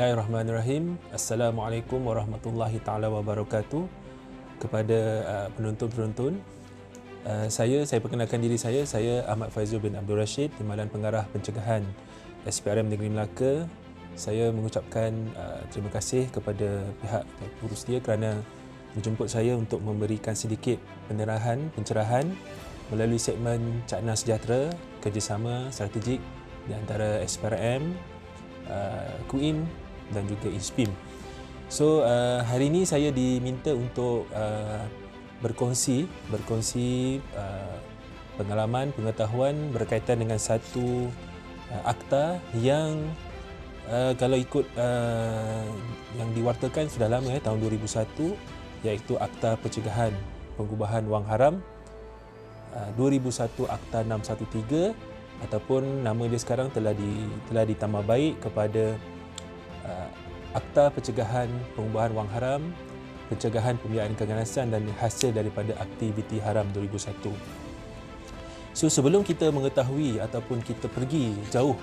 Bismillahirrahmanirrahim. Assalamualaikum warahmatullahi taala wabarakatuh. Kepada penonton-penonton, saya perkenalkan diri saya Ahmad Faizul bin Abdul Rashid, Timbalan Pengarah Pencegahan SPRM Negeri Melaka. Saya mengucapkan terima kasih kepada pihak Purusdia kerana menjemput saya untuk memberikan sedikit pencerahan melalui segmen Cakna Sejahtera, kerjasama strategik di antara SPRM, KUIM dan juga ISPIM. So hari ini saya diminta untuk berkongsi pengalaman, pengetahuan berkaitan dengan satu akta yang kalau ikut yang diwartakan sudah lama, tahun 2001, iaitu Akta Pencegahan Pengubahan Wang Haram 2001 Akta 613, ataupun nama dia sekarang telah ditambah baik kepada Akta Pencegahan Pengubahan Wang Haram, Pencegahan Pembiayaan Keganasan dan Hasil daripada Aktiviti Haram 2001. So sebelum kita mengetahui ataupun kita pergi jauh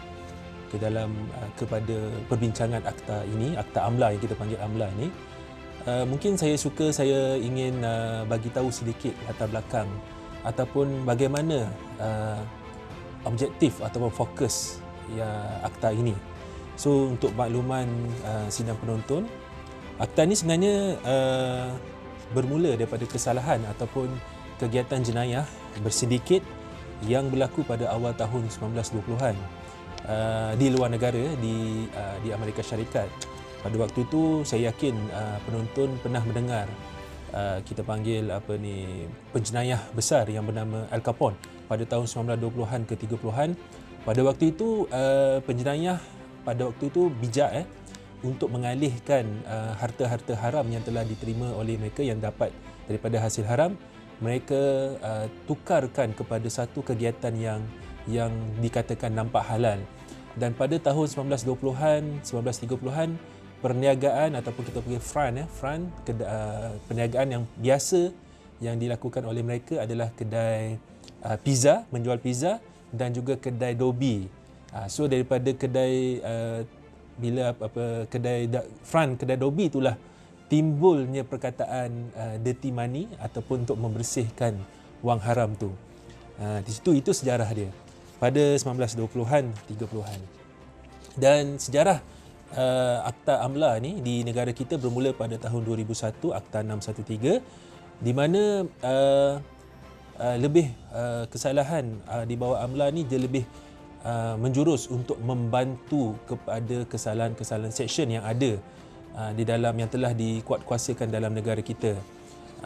ke dalam kepada perbincangan akta ini, Akta AMLA yang kita panggil AMLA ini, mungkin saya ingin bagi tahu sedikit latar belakang ataupun bagaimana objektif ataupun fokus akta ini. So untuk makluman sidang penonton, akta ini sebenarnya bermula daripada kesalahan ataupun kegiatan jenayah bersindiket yang berlaku pada awal tahun 1920-an di luar negara, di Amerika Syarikat. Pada waktu itu saya yakin penonton pernah mendengar kita panggil penjenayah besar yang bernama Al Capone pada tahun 1920-an ke 30-an. Pada waktu itu penjenayah pada waktu itu bijak untuk mengalihkan harta-harta haram yang telah diterima oleh mereka yang dapat daripada hasil haram, mereka tukarkan kepada satu kegiatan yang dikatakan nampak halal. Dan pada tahun 1920-an, 1930-an, perniagaan ataupun kita panggil front, perniagaan yang biasa yang dilakukan oleh mereka adalah kedai pizza, menjual pizza, dan juga kedai dobi. So daripada kedai kedai dobi itulah timbulnya perkataan dirty money ataupun untuk membersihkan wang haram tu. Di situ itu sejarah dia pada 1920-an, 30-an. Dan sejarah Akta AMLA ni di negara kita bermula pada tahun 2001, Akta 613, di mana kesalahan di bawah AMLA ni dia lebih menjurus untuk membantu kepada kesalahan-kesalahan seksyen yang ada di dalam yang telah dikuatkuasakan dalam negara kita.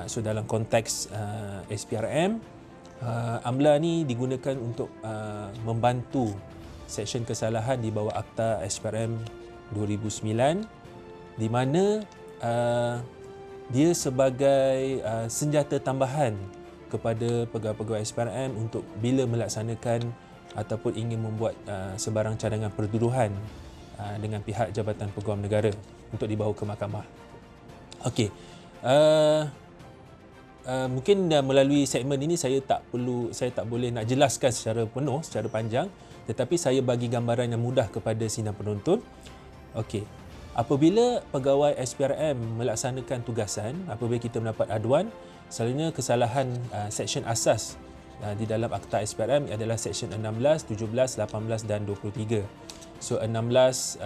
So dalam konteks SPRM, AMLA ni digunakan untuk membantu seksyen kesalahan di bawah Akta SPRM 2009, di mana dia sebagai senjata tambahan kepada pegawai-pegawai SPRM untuk bila melaksanakan ataupun ingin membuat sebarang cadangan pertuduhan dengan pihak Jabatan Peguam Negara untuk dibawa ke mahkamah. Okey. Mungkin melalui segmen ini saya tak boleh nak jelaskan secara penuh, secara panjang, tetapi saya bagi gambaran yang mudah kepada sidang penonton. Okey. Apabila pegawai SPRM melaksanakan tugasan, apabila kita mendapat aduan, selalunya kesalahan seksyen asas di dalam Akta SPRM adalah seksyen 16, 17, 18 dan 23. So 16,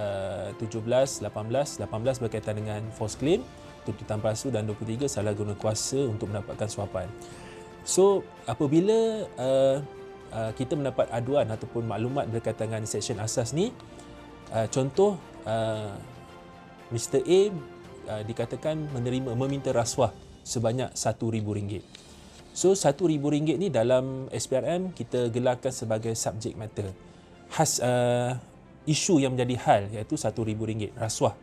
17, 18 berkaitan dengan false claim, tuntutan palsu, dan 23 salah guna kuasa untuk mendapatkan suapan. So apabila kita mendapat aduan ataupun maklumat berkaitan dengan seksyen asas ni, contoh Mr. A dikatakan meminta rasuah sebanyak RM1,000. So RM1,000 ni dalam SPRM kita gelarkan sebagai subject matter. Isu yang menjadi hal iaitu RM1,000 rasuah.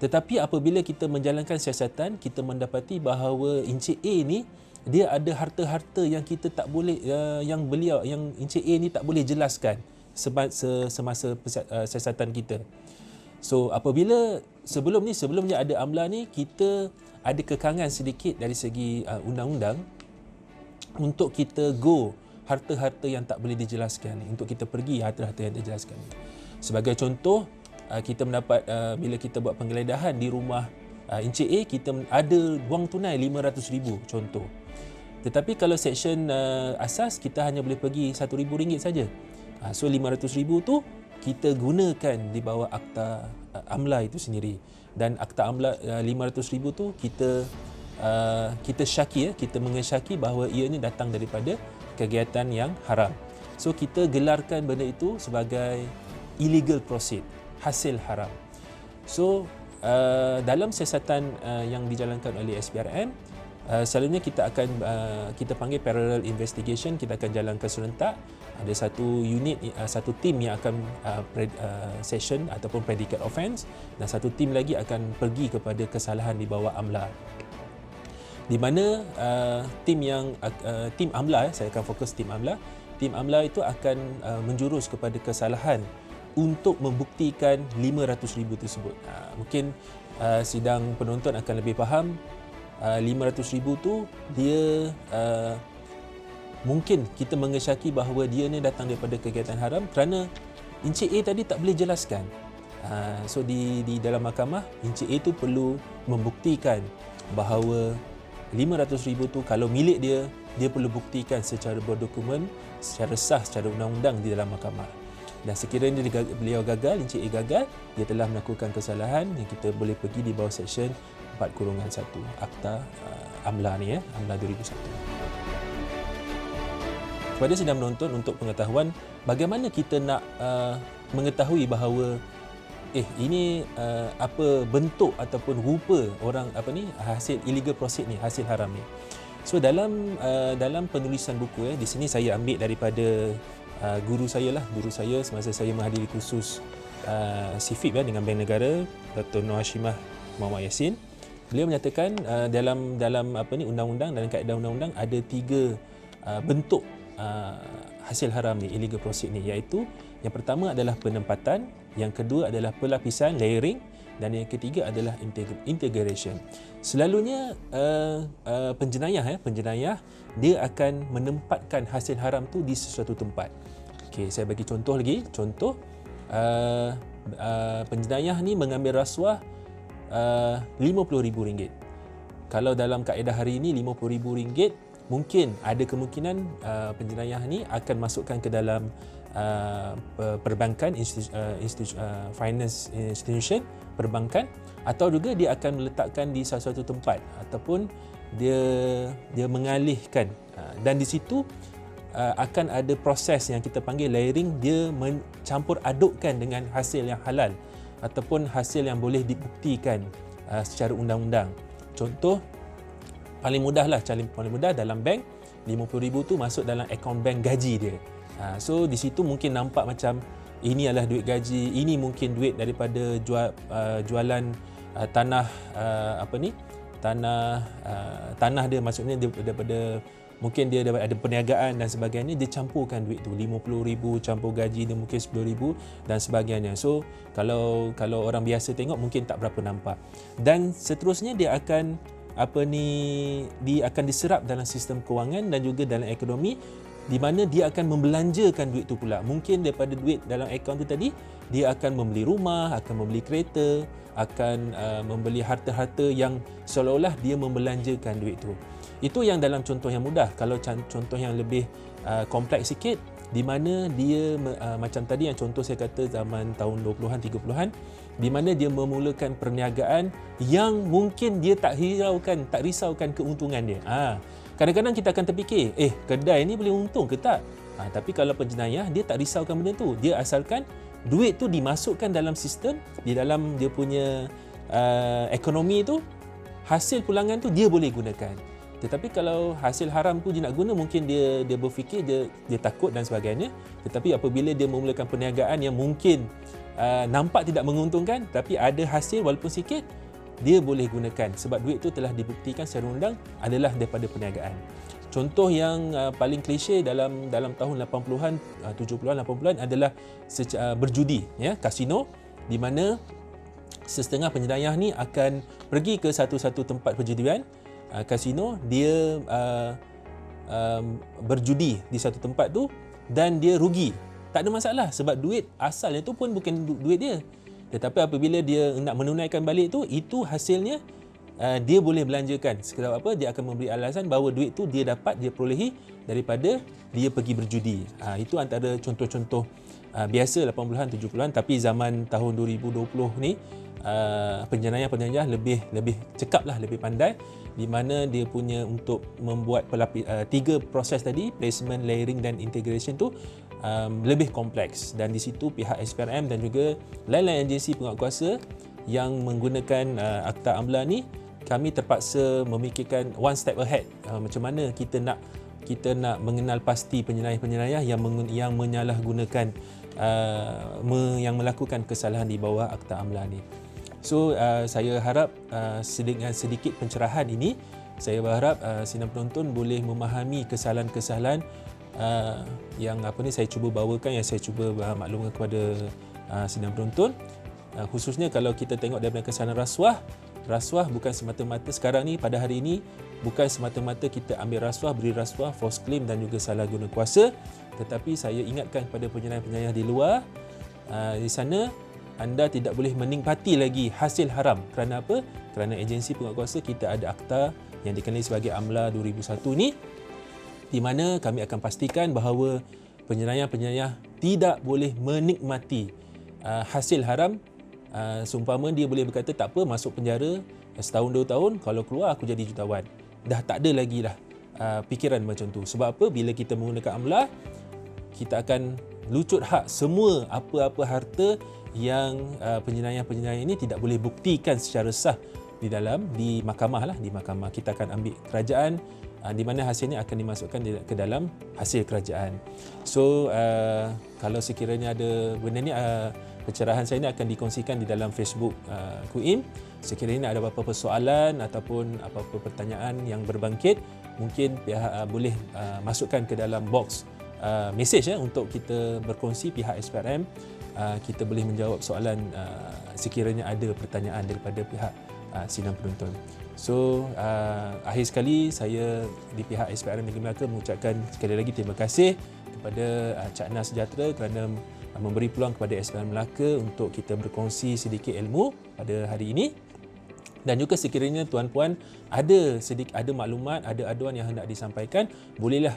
Tetapi apabila kita menjalankan siasatan, kita mendapati bahawa Encik A ni dia ada harta-harta yang kita tak boleh yang Encik A ni tak boleh jelaskan semasa siasatan kita. So apabila sebelumnya ada AMLA ni, kita ada kekangan sedikit dari segi undang-undang untuk kita harta-harta yang tak boleh dijelaskan, untuk kita pergi harta-harta yang dijelaskan. Sebagai contoh, kita mendapat bila kita buat penggeledahan di rumah Encik A, kita ada wang tunai RM500,000 contoh. Tetapi kalau seksyen asas, kita hanya boleh pergi RM1,000 saja. So RM500,000 tu kita gunakan di bawah akta amla itu sendiri. Dan akta amla RM500,000 tu kita syaki, kita mengesyaki bahawa ianya datang daripada kegiatan yang haram. So kita gelarkan benda itu sebagai illegal proceed, hasil haram. So dalam siasatan yang dijalankan oleh SPRM, selalunya kita akan kita panggil parallel investigation, kita akan jalankan serentak. Ada satu unit, satu tim yang akan session ataupun predicate offence, dan satu tim lagi akan pergi kepada kesalahan di bawah amla. Di mana tim amla, saya akan fokus tim amla. Tim amla itu akan menjurus kepada kesalahan untuk membuktikan RM500,000 tersebut. Mungkin sidang penonton akan lebih faham. RM500,000 tu dia mungkin kita mengesyaki bahawa dia ni datang daripada kegiatan haram kerana Encik A tadi tak boleh jelaskan. So di dalam mahkamah, Encik A tu perlu membuktikan bahawa RM500,000 tu kalau milik dia, dia perlu buktikan secara berdokumen, secara sah, secara undang-undang di dalam mahkamah. Dan sekiranya beliau gagal, Encik A gagal, dia telah melakukan kesalahan yang kita boleh pergi di bawah seksyen 4/1 Akta AMLA ni, AMLA 2001. Kepada sidang menonton, untuk pengetahuan bagaimana kita nak mengetahui bahawa ini apa bentuk ataupun rupa orang hasil illegal proceed ni, hasil haram ni. So dalam penulisan buku di sini saya ambil daripada guru saya semasa saya menghadiri kursus CFIP dengan Bank Negara, Dr. Nur Hashimah Muhammad Yassin. Beliau menyatakan dalam undang-undang, dalam kaedah undang-undang ada 3 bentuk hasil haram ni, illegal proceed ni, iaitu yang pertama adalah penempatan, yang kedua adalah pelapisan, layering, dan yang ketiga adalah integration. Selalunya penjenayah dia akan menempatkan hasil haram tu di sesuatu tempat. Okey, saya bagi contoh lagi. Contoh penjenayah ni mengambil rasuah RM50,000. Kalau dalam kaedah hari ini RM50,000, mungkin ada kemungkinan penjenayah ni akan masukkan ke dalam perbankan, finance institution, perbankan, atau juga dia akan meletakkan di satu tempat ataupun dia mengalihkan, dan di situ akan ada proses yang kita panggil layering. Dia mencampur adukkan dengan hasil yang halal ataupun hasil yang boleh dibuktikan secara undang-undang. Contoh paling mudah dalam bank, RM50,000 tu masuk dalam akaun bank gaji dia. So di situ mungkin nampak macam ini adalah duit gaji, ini mungkin duit daripada jualan tanah tanah dia, maksudnya daripada mungkin dia ada perniagaan dan sebagainya, dia campurkan duit tu, RM50,000 campur gaji dia mungkin RM10,000 dan sebagainya. So kalau orang biasa tengok mungkin tak berapa nampak. Dan seterusnya dia akan dia akan diserap dalam sistem kewangan dan juga dalam ekonomi, di mana dia akan membelanjakan duit tu pula. Mungkin daripada duit dalam akaun tu tadi, dia akan membeli rumah, akan membeli kereta, akan membeli harta-harta yang seolah-olah dia membelanjakan duit tu. Itu yang dalam contoh yang mudah. Kalau contoh yang lebih kompleks sikit, di mana dia macam tadi yang contoh saya kata zaman tahun 20-an 30-an, di mana dia memulakan perniagaan yang mungkin dia tak risaukan keuntungan dia. Kadang-kadang kita akan terfikir, kedai ni boleh untung ke tak? Tapi kalau penjenayah, dia tak risaukan benda tu. Dia asalkan duit tu dimasukkan dalam sistem, di dalam dia punya ekonomi tu, hasil pulangan tu dia boleh gunakan. Tetapi kalau hasil haram tu dia nak guna, mungkin dia berfikir, dia takut dan sebagainya. Tetapi apabila dia memulakan perniagaan yang mungkin nampak tidak menguntungkan, tapi ada hasil walaupun sikit, dia boleh gunakan sebab duit tu telah dibuktikan secara undang adalah daripada perniagaan. Contoh yang paling klise dalam tahun 80-an, 70-an, 80-an adalah berjudi, kasino, di mana setengah penjenayah ni akan pergi ke satu-satu tempat perjudian, kasino, dia berjudi di satu tempat tu dan dia rugi. Tak ada masalah sebab duit asalnya tu pun bukan duit dia. Tetapi apabila dia nak menunaikan balik tu, itu hasilnya dia boleh belanjakan. Sebab apa? Dia akan memberi alasan bahawa duit tu dia dapat, dia perolehi daripada dia pergi berjudi. Itu antara contoh-contoh biasa 80-an 70-an, tapi zaman tahun 2020 ni penjenayah lebih cekap lah, lebih pandai, di mana dia punya untuk membuat 3 proses tadi, placement, layering dan integration tu lebih kompleks, dan di situ pihak SPRM dan juga lain-lain agensi penguatkuasa yang menggunakan Akta Amla ni, kami terpaksa memikirkan one step ahead, macam mana kita nak mengenal pasti penjenayah-penjenayah yang menyalahgunakan yang melakukan kesalahan di bawah Akta Amla ni. So saya harap dengan sedikit pencerahan ini, saya berharap sidang penonton boleh memahami kesalahan-kesalahan yang saya cuba bawakan, yang saya cuba maklumkan kepada sidang penonton. Khususnya kalau kita tengok daripada kesalahan rasuah bukan semata-mata sekarang ni, pada hari ini, bukan semata-mata kita ambil rasuah, beri rasuah, false claim dan juga salah guna kuasa. Tetapi saya ingatkan kepada penjenayah-penjenayah di luar, di sana anda tidak boleh menikmati lagi hasil haram. Kerana apa? Kerana agensi penguatkuasa kita ada akta yang dikenali sebagai Amla 2001 ni, di mana kami akan pastikan bahawa penjenayah-penjenayah tidak boleh menikmati hasil haram. Seumpama dia boleh berkata, tak apa, masuk penjara setahun 2 tahun, kalau keluar aku jadi jutawan. Dah tak ada lagi lah fikiran macam tu. Sebab apa? Bila kita menggunakan Amla, kita akan lucut hak semua apa-apa harta yang penjenayah-penjenayah ini tidak boleh buktikan secara sah di mahkamah lah. Di mahkamah kita akan ambil kerajaan, di mana hasilnya akan dimasukkan ke dalam hasil kerajaan. So kalau sekiranya ada benda ni, pencerahan saya ini akan dikongsikan di dalam Facebook KUIM. Sekiranya ada apa-apa persoalan ataupun apa-apa pertanyaan yang berbangkit, mungkin pihak boleh masukkan ke dalam box mesej untuk kita berkongsi. Pihak SPRM kita boleh menjawab soalan sekiranya ada pertanyaan daripada pihak sidang penonton. So akhir sekali, saya di pihak SPRM Negeri Melaka mengucapkan sekali lagi terima kasih kepada Cak Nas Sejahtera kerana memberi peluang kepada SPRM Melaka untuk kita berkongsi sedikit ilmu pada hari ini. Dan juga sekiranya tuan-puan ada maklumat, ada aduan yang hendak disampaikan, bolehlah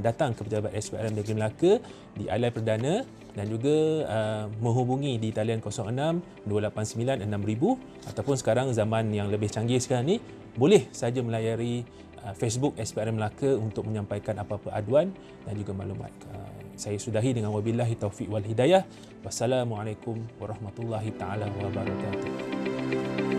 datang ke pejabat SPRM Negeri Melaka di Ailai Perdana, dan juga menghubungi di talian 06 289 6000, ataupun sekarang zaman yang lebih canggih sekarang ni, boleh saja melayari Facebook SPRM Melaka untuk menyampaikan apa-apa aduan dan juga maklumat. Saya sudahi dengan wabillahi taufiq wal hidayah. Wassalamualaikum warahmatullahi taala wabarakatuh.